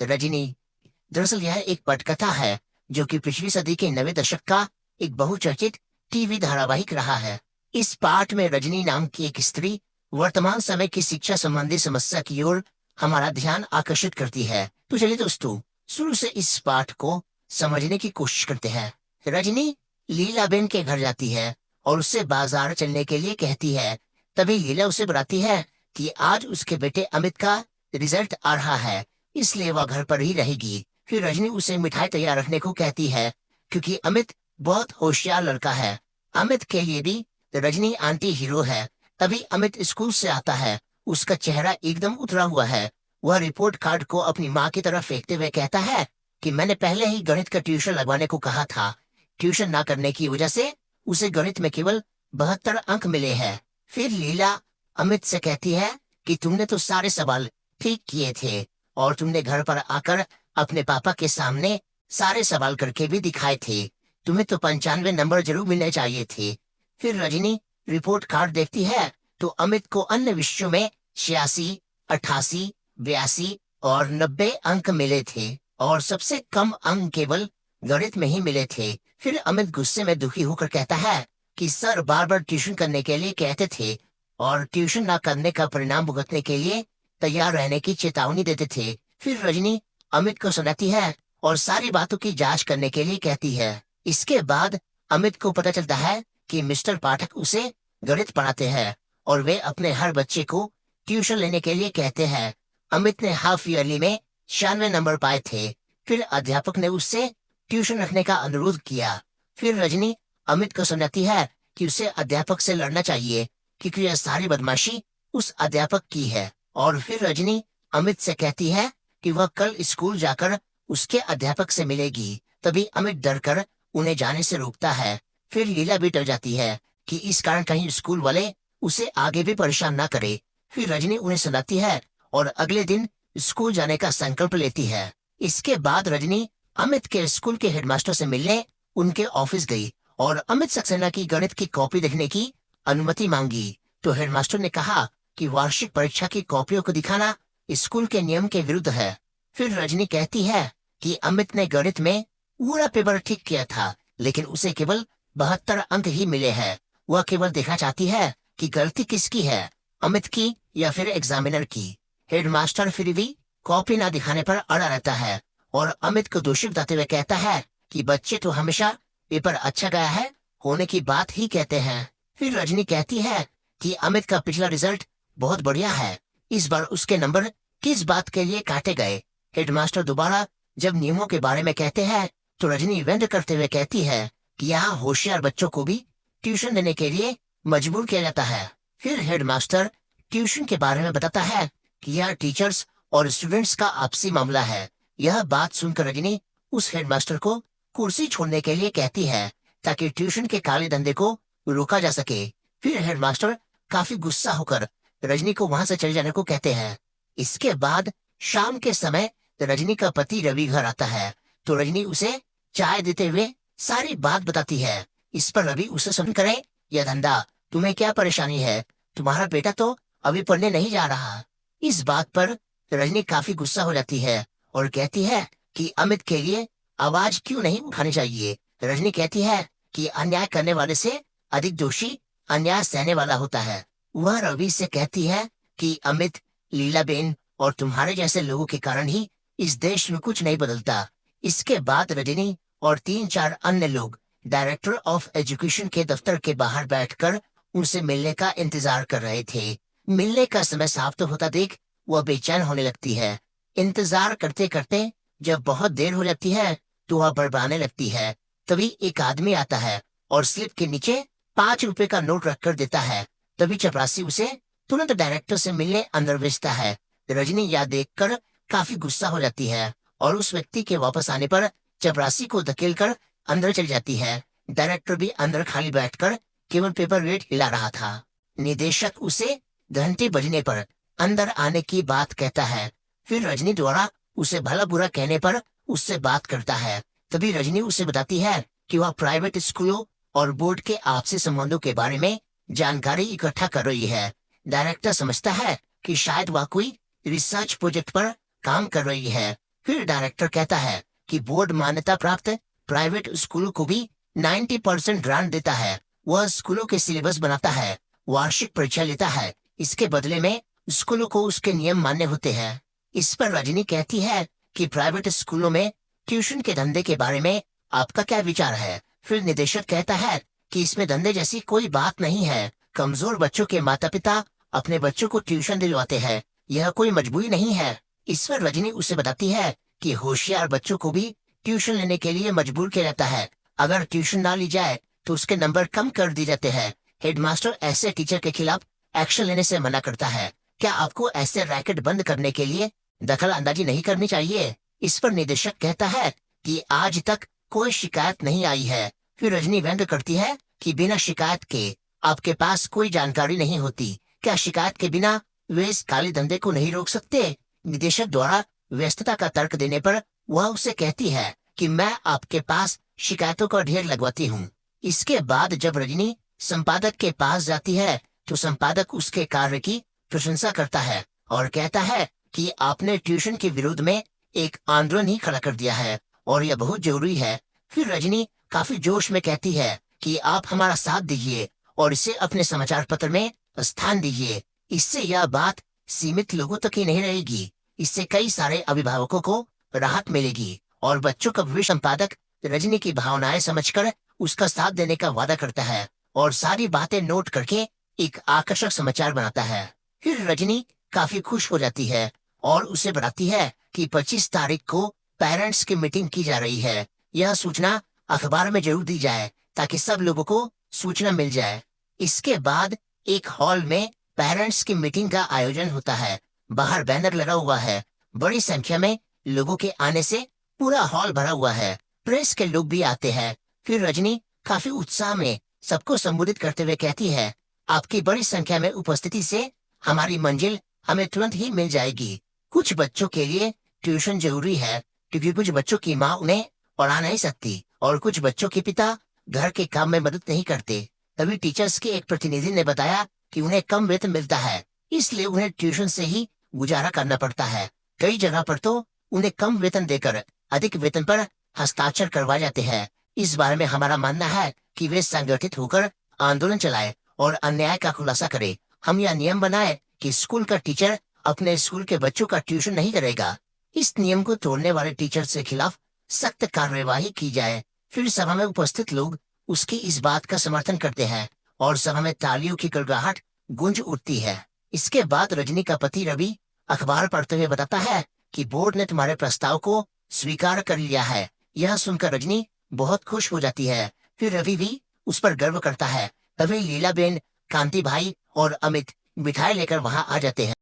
रजनी, दरअसल यह एक पटकथा है जो कि पिछली सदी के 90 दशक का एक बहुचर्चित टीवी धारावाहिक रहा है। इस पाठ में रजनी नाम की एक स्त्री वर्तमान समय की शिक्षा संबंधी समस्या की ओर हमारा ध्यान आकर्षित करती है। तो चलिए दोस्तों, शुरू से इस पाठ को समझने की कोशिश करते हैं। रजनी लीलाबेन के घर जाती है और उससे बाजार चलने के लिए कहती है। तभी लीला उसे बताती है कि आज उसके बेटे अमित का रिजल्ट आ रहा है, इसलिए वह घर पर ही रहेगी। फिर रजनी उसे मिठाई तैयार रखने को कहती है क्योंकि अमित बहुत होशियार लड़का है। अमित के लिए भी रजनी आंटी हीरो है। तभी अमित स्कूल से आता है। उसका चेहरा एकदम उतरा हुआ है। वह रिपोर्ट कार्ड को अपनी माँ की तरफ फेंकते हुए कहता है कि मैंने पहले ही गणित का ट्यूशन लगवाने को कहा था। ट्यूशन ना करने की वजह से उसे गणित में केवल 72 अंक मिले हैं। फिर लीला अमित से कहती है कि तुमने तो सारे सवाल ठीक किए थे और तुमने घर पर आकर अपने पापा के सामने सारे सवाल करके भी दिखाए थे। तुम्हें तो 95 नंबर जरूर मिलने चाहिए थे। फिर रजनी रिपोर्ट कार्ड देखती है तो अमित को अन्य विषयों में 86, 88, 82 और 90 अंक मिले थे और सबसे कम अंक केवल गणित में ही मिले थे। फिर अमित गुस्से में दुखी होकर कहता है कि सर बार बार ट्यूशन करने के लिए कहते थे और ट्यूशन ना करने का परिणाम भुगतने के लिए तैयार रहने की चेतावनी देते थे। फिर रजनी अमित को सुनाती है और सारी बातों की जांच करने के लिए कहती है। इसके बाद अमित को पता चलता है कि मिस्टर पाठक उसे गणित पढ़ाते हैं और वे अपने हर बच्चे को ट्यूशन लेने के लिए कहते हैं। अमित ने हाफ ईयरली में 96 नंबर पाए थे। फिर अध्यापक ने उससे ट्यूशन रखने का अनुरोध किया। फिर रजनी अमित को सुनाती है कि उसे अध्यापक से लड़ना चाहिए क्योंकि यह सारी बदमाशी उस अध्यापक की है। और फिर रजनी अमित से कहती है कि वह कल स्कूल जाकर उसके अध्यापक से मिलेगी। तभी अमित डरकर उन्हें जाने से रोकता है। फिर लीला भी डर जाती है कि इस कारण कहीं स्कूल वाले उसे आगे भी परेशान ना करे। फिर रजनी उन्हें सुनाती है और अगले दिन स्कूल जाने का संकल्प लेती है। इसके बाद रजनी अमित के स्कूल के हेडमास्टर से मिलने उनके ऑफिस गई और अमित सक्सेना की गणित की कॉपी देखने की अनुमति मांगी। तो हेडमास्टर ने कहा कि वार्षिक परीक्षा की कॉपियों को दिखाना स्कूल के नियम के विरुद्ध है। फिर रजनी कहती है कि अमित ने गणित में पूरा पेपर ठीक किया था लेकिन उसे केवल 72 अंक ही मिले हैं। वह केवल देखना चाहती है कि गलती किसकी है, अमित की या फिर एग्जामिनर की। हेडमास्टर फिर भी कॉपी ना दिखाने पर अड़ा रहता है और अमित को दोषी बताते हुए कहता है कि बच्चे तो हमेशा पेपर अच्छा गया है होने की बात ही कहते हैं। फिर रजनी कहती है कि अमित का पिछला रिजल्ट बहुत बढ़िया है, इस बार उसके नंबर किस बात के लिए काटे गए। हेडमास्टर दोबारा जब नियमों के बारे में कहते हैं तो रजनी व्यंग करते हुए कहती है कि यहाँ होशियार बच्चों को भी ट्यूशन देने के लिए मजबूर किया जाता है। फिर हेडमास्टर ट्यूशन के बारे में बताता है कि यह टीचर्स और स्टूडेंट्स का आपसी मामला है। यह बात सुनकर रजनी उस हेडमास्टर को कुर्सी छोड़ने के लिए कहती है ताकि ट्यूशन के काले धंधे को रोका जा सके। फिर हेडमास्टर काफी गुस्सा होकर रजनी को वहां से चले जाने को कहते हैं। इसके बाद शाम के समय रजनी का पति रवि घर आता है तो रजनी उसे चाय देते हुए सारी बात बताती है। इस पर रवि उसे सुनकर यह धंधा, तुम्हें क्या परेशानी है, तुम्हारा बेटा तो अभी पढ़ने नहीं जा रहा। इस बात पर रजनी काफी गुस्सा हो जाती है और कहती है कि अमित के लिए आवाज क्यों नहीं उठानी चाहिए। रजनी कहती है कि अन्याय करने वाले से अधिक दोषी अन्याय सहने वाला होता है। वह रवि से कहती है कि अमित, लीलाबेन और तुम्हारे जैसे लोगों के कारण ही इस देश में कुछ नहीं बदलता। इसके बाद रजनी और 3-4 अन्य लोग डायरेक्टर ऑफ एजुकेशन के दफ्तर के बाहर बैठकर उनसे मिलने का इंतजार कर रहे थे। मिलने का समय समाप्त होता देख वह बेचैन होने लगती है। इंतजार करते करते जब बहुत देर हो जाती है तो वह बड़बड़ाने लगती है। तभी एक आदमी आता है और स्लिप के नीचे 5 रुपए का नोट रखकर देता है। तभी चपरासी उसे तुरंत डायरेक्टर से मिलने अंदर भेजता है। रजनी यह देखकर काफी गुस्सा हो जाती है और उस व्यक्ति के वापस आने पर चपरासी को धकेलकर अंदर चली जाती है। डायरेक्टर भी अंदर खाली बैठकर केवल पेपर वेट हिला रहा था। निदेशक उसे घंटे बजने पर अंदर आने की बात कहता है। फिर रजनी द्वारा उसे भला बुरा कहने पर उससे बात करता है। तभी रजनी उसे बताती है कि वह प्राइवेट स्कूलों और बोर्ड के आपसी संबंधों के बारे में जानकारी इकट्ठा कर रही है। डायरेक्टर समझता है कि शायद वह कोई रिसर्च प्रोजेक्ट पर काम कर रही है फिर डायरेक्टर कहता है कि बोर्ड मान्यता प्राप्त प्राइवेट स्कूलों को भी 90% ग्रांट देता है। वह स्कूलों के सिलेबस बनाता है, वार्षिक परीक्षा लेता है। इसके बदले में स्कूलों को उसके नियम मान्य होते हैं। इस पर रजनी कहती है कि प्राइवेट स्कूलों में ट्यूशन के धंधे के बारे में आपका क्या विचार है। फिर निदेशक कहता है कि इसमें धंधे जैसी कोई बात नहीं है। कमजोर बच्चों के माता पिता अपने बच्चों को ट्यूशन दिलवाते हैं, यह कोई मजबूरी नहीं है। इस पर रजनी उसे बताती है कि होशियार बच्चों को भी ट्यूशन लेने के लिए मजबूर किया जाता है। अगर ट्यूशन ना ली जाए तो उसके नंबर कम कर दिए जाते हैं। हेडमास्टर ऐसे टीचर के खिलाफ एक्शन लेने से मना करता है। क्या आपको ऐसे रैकेट बंद करने के लिए दखल अंदाजी नहीं करनी चाहिए। इस पर निदेशक कहता है कि आज तक कोई शिकायत नहीं आई है। फिर रजनी व्यंग करती है कि बिना शिकायत के आपके पास कोई जानकारी नहीं होती। क्या शिकायत के बिना वे इस काले धंधे को नहीं रोक सकते। निदेशक द्वारा व्यस्तता का तर्क देने पर वह उसे कहती है कि मैं आपके पास शिकायतों का ढेर लगवाती हूँ। इसके बाद जब रजनी संपादक के पास जाती है तो संपादक उसके कार्य की प्रशंसा करता है और कहता है कि आपने ट्यूशन के विरोध में एक आंदोलन ही खड़ा कर दिया है और यह बहुत जरूरी है। फिर रजनी काफी जोश में कहती है कि आप हमारा साथ दीजिए और इसे अपने समाचार पत्र में स्थान दीजिए। इससे यह बात सीमित लोगों तक ही नहीं रहेगी, इससे कई सारे अभिभावकों को राहत मिलेगी और बच्चों का भविष्य। संपादक रजनी की भावनाएं समझकर उसका साथ देने का वादा करता है और सारी बातें नोट करके एक आकर्षक समाचार बनाता है। फिर रजनी काफी खुश हो जाती है और उसे बताती है कि 25 तारीख को पेरेंट्स की मीटिंग की जा रही है। यह सूचना अखबार में जरूर दी जाए ताकि सब लोगों को सूचना मिल जाए। इसके बाद एक हॉल में पेरेंट्स की मीटिंग का आयोजन होता है। बाहर बैनर लगा हुआ है। बड़ी संख्या में लोगों के आने से पूरा हॉल भरा हुआ है। प्रेस के लोग भी आते हैं। फिर रजनी काफी उत्साह में सबको संबोधित करते हुए कहती है, आपकी बड़ी संख्या में उपस्थिति से हमारी मंजिल हमें तुरंत ही मिल जाएगी। कुछ बच्चों के लिए ट्यूशन जरूरी है क्योंकि कुछ बच्चों की माँ उन्हें पढ़ा नहीं सकती और कुछ बच्चों के पिता घर के काम में मदद नहीं करते। तभी टीचर्स के एक प्रतिनिधि ने बताया कि उन्हें कम वेतन मिलता है, इसलिए उन्हें ट्यूशन से ही गुजारा करना पड़ता है। कई जगह पर तो उन्हें कम वेतन देकर अधिक वेतन पर हस्ताक्षर करवाए जाते हैं। इस बारे में हमारा मानना है कि वे संगठित होकर आंदोलन चलाए और अन्याय का खुलासा करे। हम यह नियम बनाए कि स्कूल का टीचर अपने स्कूल के बच्चों का ट्यूशन नहीं करेगा। इस नियम को तोड़ने वाले टीचर के खिलाफ सख्त कार्यवाही की जाए। फिर सभा में उपस्थित लोग उसकी इस बात का समर्थन करते हैं और सभा में तालियों की गड़गड़ाहट गूंज उठती है। इसके बाद रजनी का पति रवि अखबार पढ़ते हुए बताता है कि बोर्ड ने तुम्हारे प्रस्ताव को स्वीकार कर लिया है। यह सुनकर रजनी बहुत खुश हो जाती है। फिर रवि भी उस पर गर्व करता है। तभी लीलाबेन, कांति भाई और अमित मिठाई लेकर वहां आ जाते हैं।